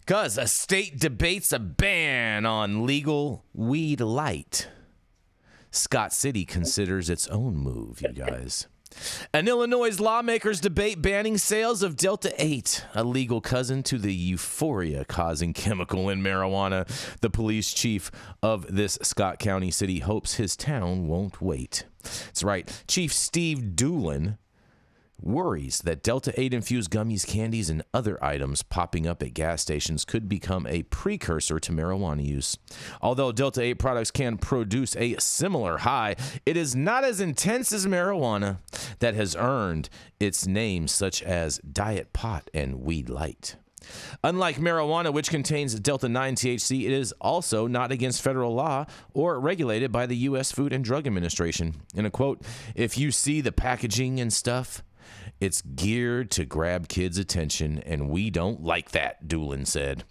Because a state debates a ban on legal weed light. Scott City considers its own move, you guys. And Illinois lawmakers debate banning sales of Delta 8, a legal cousin to the euphoria-causing chemical in marijuana. The police chief of this Scott County city hopes his town won't wait. That's right. Chief Steve Doolin worries that Delta 8-infused gummies, candies, and other items popping up at gas stations could become a precursor to marijuana use. Although Delta 8 products can produce a similar high, it is not as intense as marijuana that has earned its names such as Diet Pot and Weed Light. Unlike marijuana, which contains Delta-9 THC, it is also not against federal law or regulated by the U.S. Food and Drug Administration. In a quote, "If you see the packaging and stuff, it's geared to grab kids' attention, and we don't like that," Doolin said.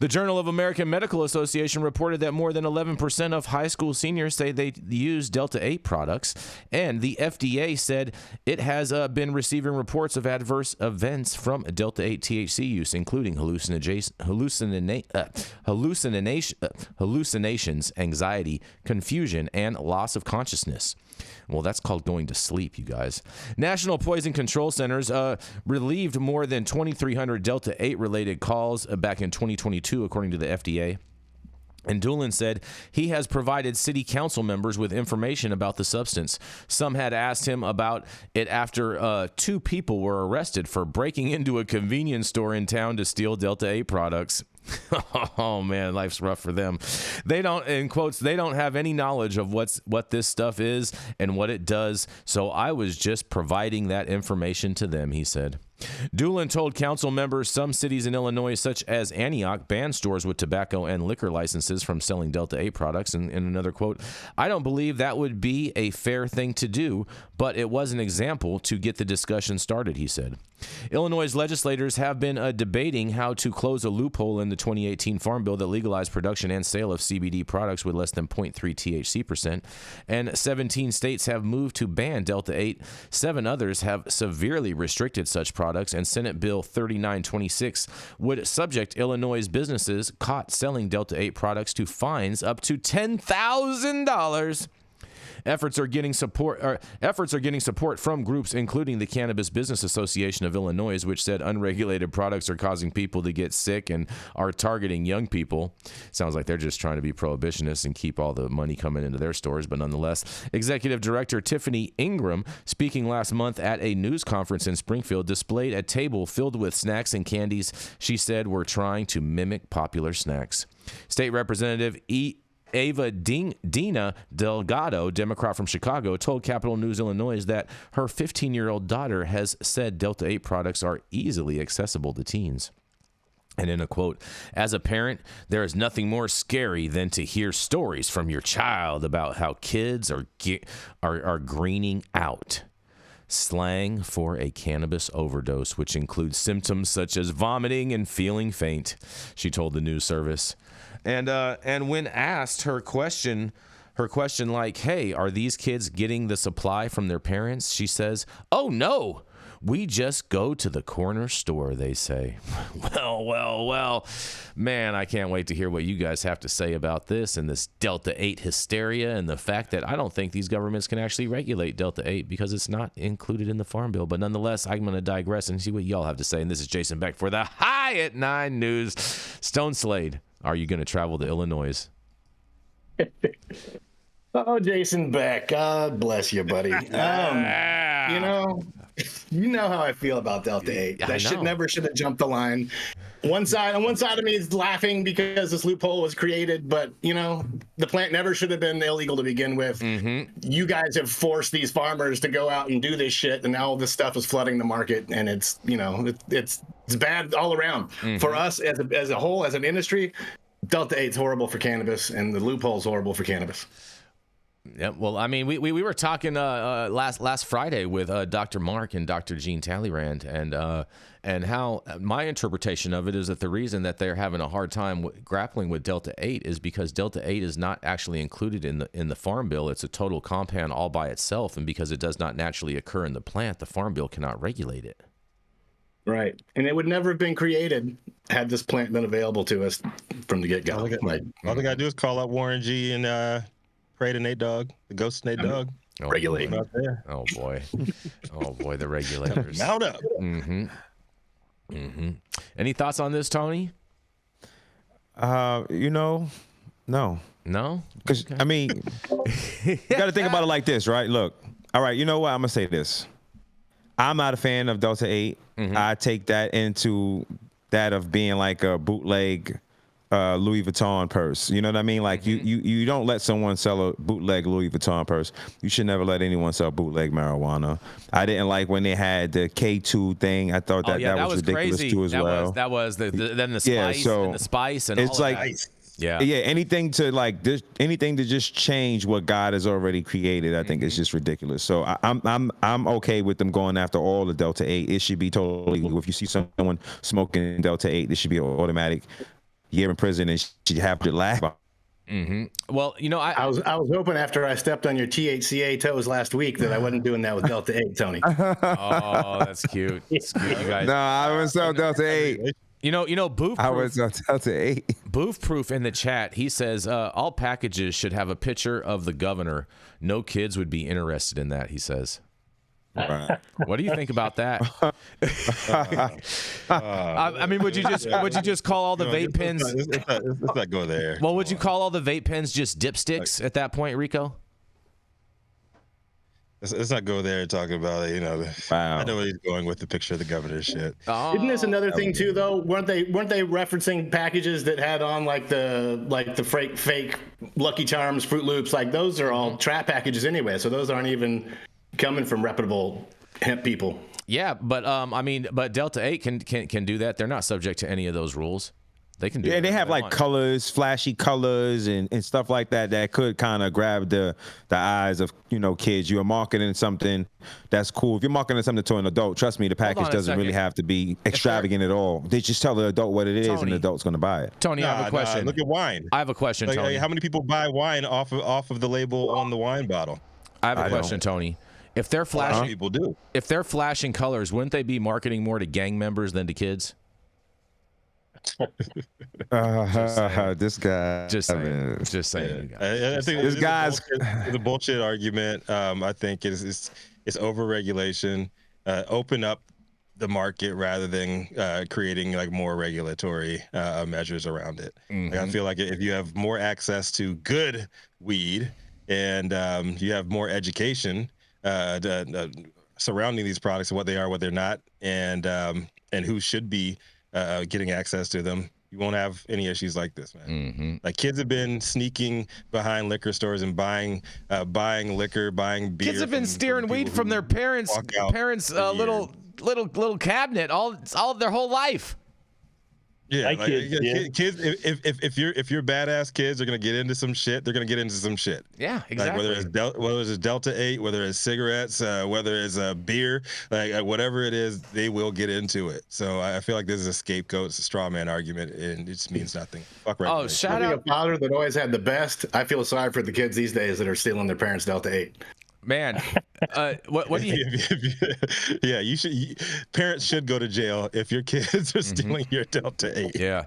The Journal of American Medical Association reported that more than 11% of high school seniors say they use Delta 8 products, and the FDA said it has been receiving reports of adverse events from Delta 8 THC use, including hallucinations, anxiety, confusion, and loss of consciousness. Well, that's called going to sleep, you guys. National Poison Control Centers relieved more than 2,300 Delta 8 related calls back in 2022, according to the FDA. And Doolin said he has provided city council members with information about the substance. Some had asked him about it after 2 people were arrested for breaking into a convenience store in town to steal Delta 8 products. Oh man, life's rough for them. They don't, in quotes, they don't have any knowledge of what this stuff is and what it does. So I was just providing that information to them, he said. Doolin told council members some cities in Illinois, such as Antioch, ban stores with tobacco and liquor licenses from selling Delta 8 products. And in another quote, "I don't believe that would be a fair thing to do, but it was an example to get the discussion started," he said. Illinois legislators have been debating how to close a loophole in the 2018 Farm Bill that legalized production and sale of CBD products with less than 0.3 THC percent, and 17 states have moved to ban Delta 8. 7 others have severely restricted such products, and Senate Bill 3926 would subject Illinois businesses caught selling Delta 8 products to fines up to $10,000. Efforts are getting support from groups including the Cannabis Business Association of Illinois, which said unregulated products are causing people to get sick and are targeting young people. Sounds like they're just trying to be prohibitionists and keep all the money coming into their stores, but nonetheless. Executive Director Tiffany Ingram, speaking last month at a news conference in Springfield, displayed a table filled with snacks and candies she said were trying to mimic popular snacks. State Representative Ava Dina Delgado, Democrat from Chicago, told Capital News Illinois that her 15-year-old daughter has said Delta 8 products are easily accessible to teens. And in a quote, "As a parent, there is nothing more scary than to hear stories from your child about how kids are greening out." Slang for a cannabis overdose, which includes symptoms such as vomiting and feeling faint, she told the news service. And when asked her question like, "Hey, are these kids getting the supply from their parents?" she says, "Oh no, we just go to the corner store," they say. Well, man, I can't wait to hear what you guys have to say about this and this Delta 8 hysteria and the fact that I don't think these governments can actually regulate Delta 8 because it's not included in the Farm Bill. But nonetheless, I'm going to digress and see what y'all have to say. And this is Jason Beck for the High at 9 News. Stone Slade, are you going to travel to Illinois? Oh, Jason Beck, God bless you, buddy. You know how I feel about Delta 8. That never should have jumped the line. On one side of me is laughing because this loophole was created, but the plant never should have been illegal to begin with. Mm-hmm. You guys have forced these farmers to go out and do this shit, and now all this stuff is flooding the market, and it's bad all around. Mm-hmm. For us as a whole, as an industry, Delta 8's horrible for cannabis, and the loophole's horrible for cannabis. Yeah, well, I mean, we were talking last Friday with Dr. Mark and Dr. Gene Talleyrand, and how my interpretation of it is that the reason that they're having a hard time grappling with Delta 8 is because Delta 8 is not actually included in the Farm Bill. It's a total compound all by itself, and because it does not naturally occur in the plant, the Farm Bill cannot regulate it. Right. And it would never have been created had this plant been available to us from the get-go. All they gotta do is call up Warren G and pray to Nate Dogg, the ghost Nate Dogg. Regulate. Oh boy. Oh boy, the regulators. Mount up. Any thoughts on this, Tony? No. No? Because, I mean, you got to think about it like this, right? Look, all right, you know what? I'm going to say this. I'm not a fan of Delta 8. I take that into that of being like a bootleg Louis Vuitton purse. You know what I mean? Like you don't let someone sell a bootleg Louis Vuitton purse. You should never let anyone sell bootleg marijuana. I didn't like when they had the K2 thing. I thought that was ridiculous crazy. too as well. That was then the spice and the spice and it's all like, of that. Yeah. Anything to just change what God has already created, I think it's just ridiculous. So I'm okay with them going after all the Delta 8. It should be totally legal. If you see someone smoking Delta 8, this should be automatic year in prison and should have to laugh. Well, I was hoping after I stepped on your THCA toes last week that I wasn't doing that with Delta 8, Tony. Oh, that's cute. It's cute, you guys. No, I was on Delta 8. Boof. I was on Delta 8. Boof Proof in the chat. He says all packages should have a picture of the governor. No kids would be interested in that. He says. Right. What do you think about that? I mean, would you just call all the vape pens? Let's not go there. Well, would you call all the vape pens just dipsticks at that point, Rico? Let's not go there and talk about it. Wow. I know where he's going with the picture of the governor shit. Oh. Isn't this another thing too, though? Weren't they referencing packages that had on like the fake Lucky Charms, Fruit Loops? Like those are all trap packages anyway, so those aren't even coming from reputable hemp people. Yeah, but but Delta 8 can do that. They're not subject to any of those rules. They can do. Yeah, they have like colors, flashy colors, and stuff like that could kind of grab the eyes of kids. You're marketing something that's cool. If you're marketing something to an adult, trust me, the package doesn't really have to be extravagant at all. They just tell the adult what it is, and the adult's gonna buy it. Tony, I have a question. Look at wine. I have a question, Tony. How many people buy wine off of the label on the wine bottle? I have a question, Tony. If they're flashing, people do. If they're flashing colors, wouldn't they be marketing more to gang members than to kids? This guy. Just saying. Yeah. I think this guy's the bullshit argument. I think it's over regulation. Open up the market rather than creating like more regulatory measures around it. Like, I feel like if you have more access to good weed and you have more education surrounding these products and what they are, what they're not, and who should be getting access to them, you won't have any issues like this, man. Like kids have been sneaking behind liquor stores and buying liquor, buying beer. Kids have been steering weed from their parents' little cabinet all their whole life. Yeah, kids. If you're badass kids are gonna get into some shit, they're gonna get into some shit. Yeah, exactly. Like whether it's Delta 8, whether it's cigarettes, whether it's beer, like whatever it is, they will get into it. So I feel like this is a scapegoat, it's a straw man argument, and it just means nothing. Fuck regulation. Oh, shout out! A father that always had the best. I feel sorry for the kids these days that are stealing their parents' Delta 8. Man, what do you? Yeah, you should. Parents should go to jail if your kids are stealing your Delta 8. Yeah,